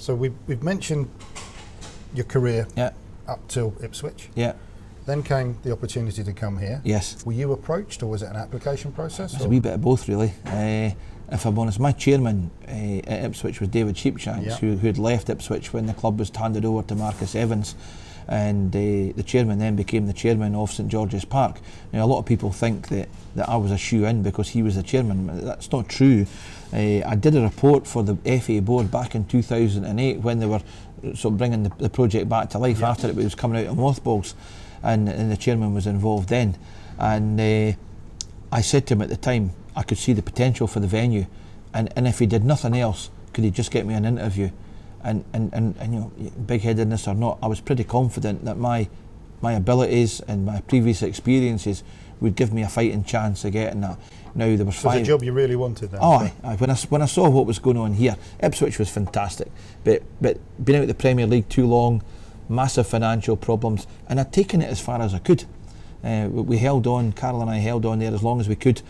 So we've mentioned your career Yeah. up till Ipswich. Yeah. Then came the opportunity to come here. Yes. Were you approached, or was it an application process? It's a wee bit of both, really. If I'm honest, my chairman at Ipswich was David Sheepshanks, Yeah. who had left Ipswich when the club was handed over to Marcus Evans, and the chairman then became the chairman of St George's Park. Now, a lot of people think that I was a shoe-in because he was the chairman. That's not true. I did a report for the FA board back in 2008 when they were sort of bringing the project back to life after it was coming out of mothballs, and the chairman was involved then. And I said to him at the time, I could see the potential for the venue, and if he did nothing else, could he just get me an interview? And you know, big-headedness or not, I was pretty confident that my abilities and my previous experiences would give me a fighting chance of getting that. Now there was So five. the job you really wanted then? Oh, aye. When I saw what was going on here, Ipswich was fantastic, but being out of the Premier League too long, massive financial problems, and I'd taken it as far as I could. We held on, Carol and I held on there as long as we could,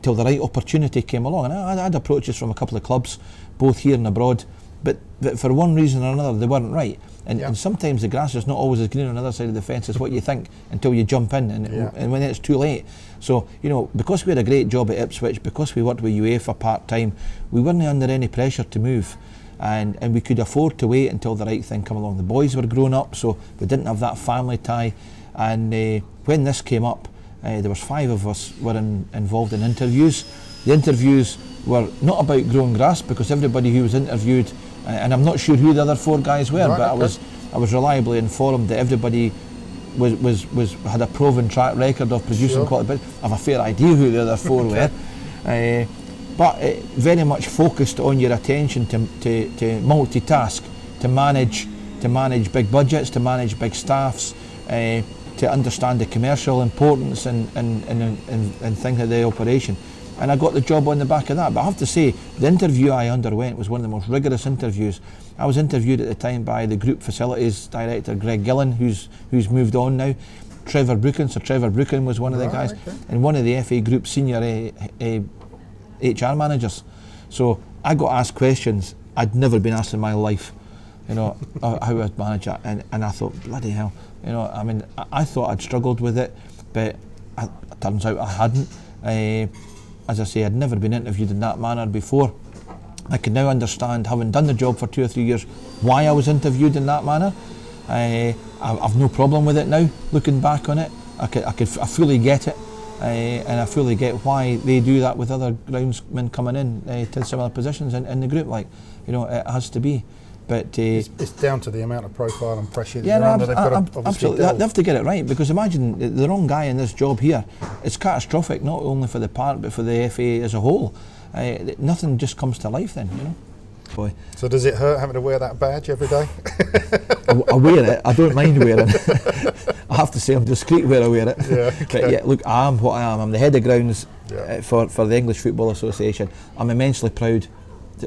till the right opportunity came along. And I had approaches from a couple of clubs, both here and abroad, but for one reason or another they weren't right. And sometimes the grass is not always as green on the other side of the fence as what you think until you jump in, and when it's too late. So, you know, because we had a great job at Ipswich, because we worked with UEFA part-time, we weren't under any pressure to move. And we could afford to wait until the right thing came along. The boys were grown up, so we didn't have that family tie. And when this came up, there was 5 of us were involved in interviews. The interviews were not about growing grass, because everybody who was interviewed, and I'm not sure who the other 4 guys were, but I was reliably informed that everybody was had a proven track record of producing quality. But I have a fair idea who the other 4 were. But very much focused on your attention to multitask, to manage big budgets, to manage big staffs, to understand the commercial importance and things of the operation. And I got the job on the back of that. But I have to say, the interview I underwent was one of the most rigorous interviews. I was interviewed at the time by the Group Facilities Director, Greg Gillen, who's moved on now. Sir Trevor Brooken was one of the guys, and one of the FA Group senior HR managers. So I got asked questions I'd never been asked in my life, you know, how I'd manage that, and I thought, bloody hell, you know, I mean, I thought I'd struggled with it, but it turns out I hadn't. As I say, I'd never been interviewed in that manner before. I can now understand, having done the job for 2 or 3 years, why I was interviewed in that manner. I've no problem with it now, looking back on it. I fully get it. And I fully get why they do that with other groundsmen coming in to similar positions in the group. Like, you know, it has to be. But it's down to the amount of profile and pressure. Absolutely. They have to get it right, because imagine the wrong guy in this job here. It's catastrophic, not only for the park but for the FA as a whole. Nothing just comes to life then, you know. Boy. So does it hurt having to wear that badge every day? I wear it. I don't mind wearing it. I have to say I'm discreet where I wear it. Yeah, okay. But yeah, look, I am what I am. I'm the head of grounds for the English Football Association. I'm immensely proud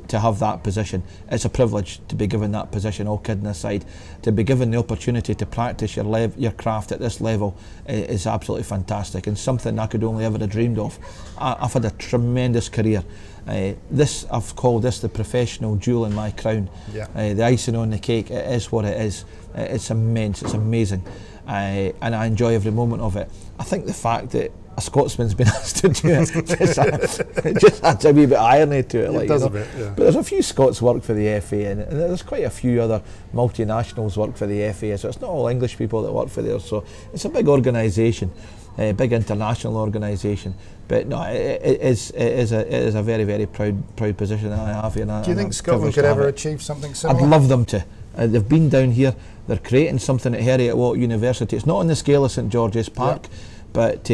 to have that position. It's a privilege to be given that position, all kidding aside. To be given the opportunity to practice your craft at this level is absolutely fantastic, and something I could only ever have dreamed of. I've had a tremendous career. I've called this the professional jewel in my crown. The icing on the cake, it is what it is. It's immense, it's amazing, and I enjoy every moment of it. I think the fact that a Scotsman's been asked to do it just adds a wee bit of irony to it. It does a bit, yeah. But there's a few Scots work for the FA, and there's quite a few other multinationals work for the FA, so it's not all English people that work for there. So it's a big organisation, a big international organisation. But no, it is a very, very proud position that I have here. Do you think Scotland could ever achieve something similar? I'd love them to. They've been down here. They're creating something at Heriot-Watt University. It's not on the scale of St George's Park. But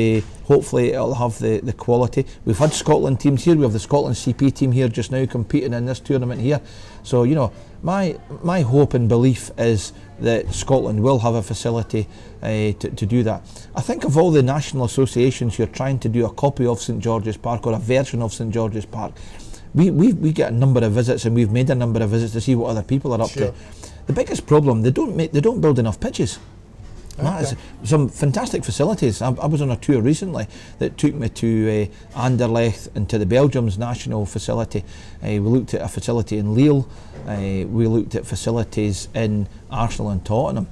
hopefully it'll have the quality. We've had Scotland teams here. We have the Scotland CP team here just now competing in this tournament here. So, you know, my hope and belief is that Scotland will have a facility to do that. I think of all the national associations who are trying to do a copy of St George's Park or a version of St George's Park, we get a number of visits, and we've made a number of visits to see what other people are up to. The biggest problem, they don't build enough pitches. That is some fantastic facilities. I was on a tour recently that took me to Anderlecht and to the Belgium's national facility. We looked at a facility in Lille. We looked at facilities in Arsenal and Tottenham.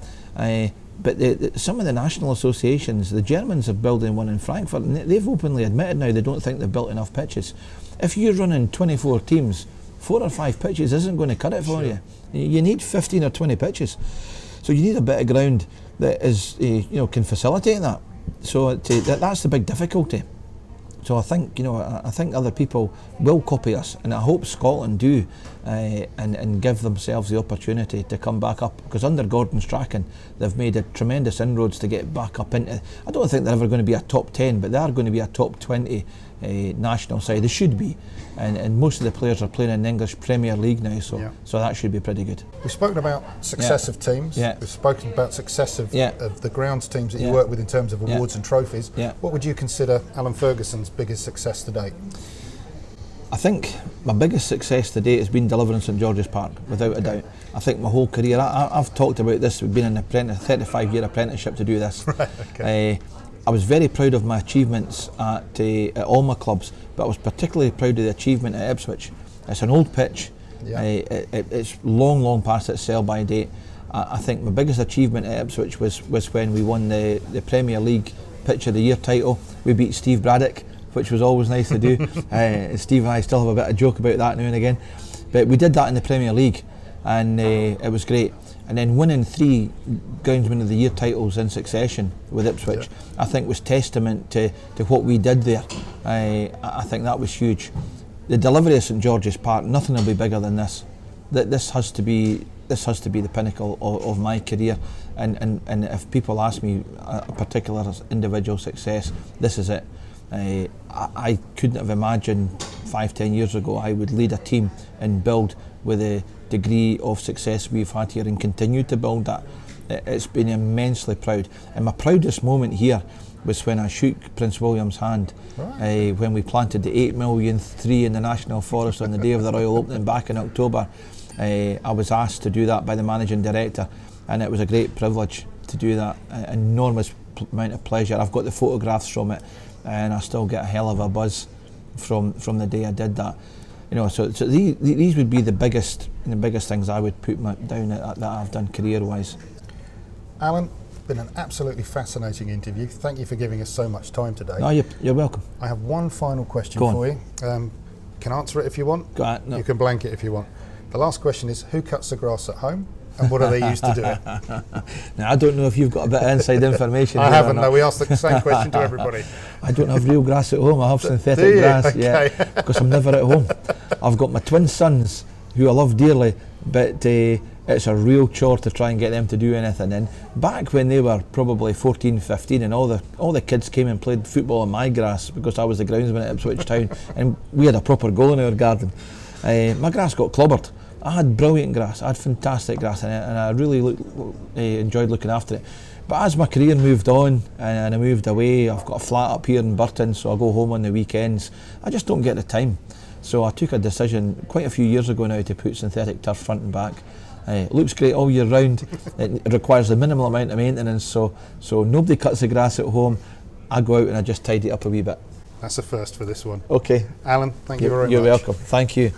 But some of the national associations, the Germans are building one in Frankfurt, and they've openly admitted now they don't think they've built enough pitches. If you're running 24 teams, 4 or 5 pitches isn't going to cut it for you. You need 15 or 20 pitches. So you need a bit of ground that is, can facilitate that. So that's the big difficulty. So I think, I think other people will copy us, and I hope Scotland do, and give themselves the opportunity to come back up. Because under Gordon Strachan, they've made a tremendous inroads to get back up into. I don't think they're ever going to be a top 10, but they are going to be a top 20 national side. They should be, and most of the players are playing in the English Premier League now, so that should be pretty good. We've spoken about success of teams. We've spoken about success of the grounds teams that you work with in terms of awards and trophies. What would you consider Alan Ferguson's biggest success to date? I think my biggest success to date has been delivering St George's Park, without a doubt. I think my whole career, I've talked about this, we've been in a 35-year apprenticeship to do this. I was very proud of my achievements at all my clubs, but I was particularly proud of the achievement at Ipswich. It's an old pitch, it's long past its sell-by date. I think my biggest achievement at Ipswich was when we won the Premier League Pitch of the Year title. We beat Steve Braddock, which was always nice to do. Steve and I still have a bit of joke about that now and again. But we did that in the Premier League, and it was great. And then winning 3 Groundsman of the Year titles in succession with Ipswich, I think was testament to what we did there. I think that was huge. The delivery of St George's Park, nothing will be bigger than this. This has to be the pinnacle of my career. And if people ask me a particular individual success, this is it. I couldn't have imagined 5-10 years ago I would lead a team and build with a degree of success we've had here and continue to build that. It's been immensely proud, and my proudest moment here was when I shook Prince William's hand when we planted the 8 million tree in the National Forest on the day of the Royal Opening back in October. I was asked to do that by the Managing Director, and it was a great privilege to do that. Enormous amount of pleasure. I've got the photographs from it, and I still get a hell of a buzz from the day I did that. So these would be the biggest things I would put down that I've done career-wise. Alan, been an absolutely fascinating interview. Thank you for giving us so much time today. No, you're welcome. I have one final question for you. Can answer it if you want. Go ahead. No. You can blank it if you want. The last question is, who cuts the grass at home, and what do they use to do it? Now, I don't know if you've got a bit of inside information. I haven't. No, we asked the same question to everybody. I don't have real grass at home. I have synthetic grass, because I'm never at home. I've got my twin sons who I love dearly, but it's a real chore to try and get them to do anything. And back when they were probably 14, 15, and all the kids came and played football on my grass because I was the groundsman at Ipswich Town, and we had a proper goal in our garden. My grass got clobbered. I had brilliant grass, I had fantastic grass, and I really enjoyed looking after it. But as my career moved on and I moved away, I've got a flat up here in Burton, so I go home on the weekends. I just don't get the time. So I took a decision quite a few years ago now to put synthetic turf front and back. It looks great all year round. It requires the minimal amount of maintenance, so nobody cuts the grass at home. I go out and I just tidy it up a wee bit. That's a first for this one. Okay. Alan, thank you very much. You're welcome. Thank you.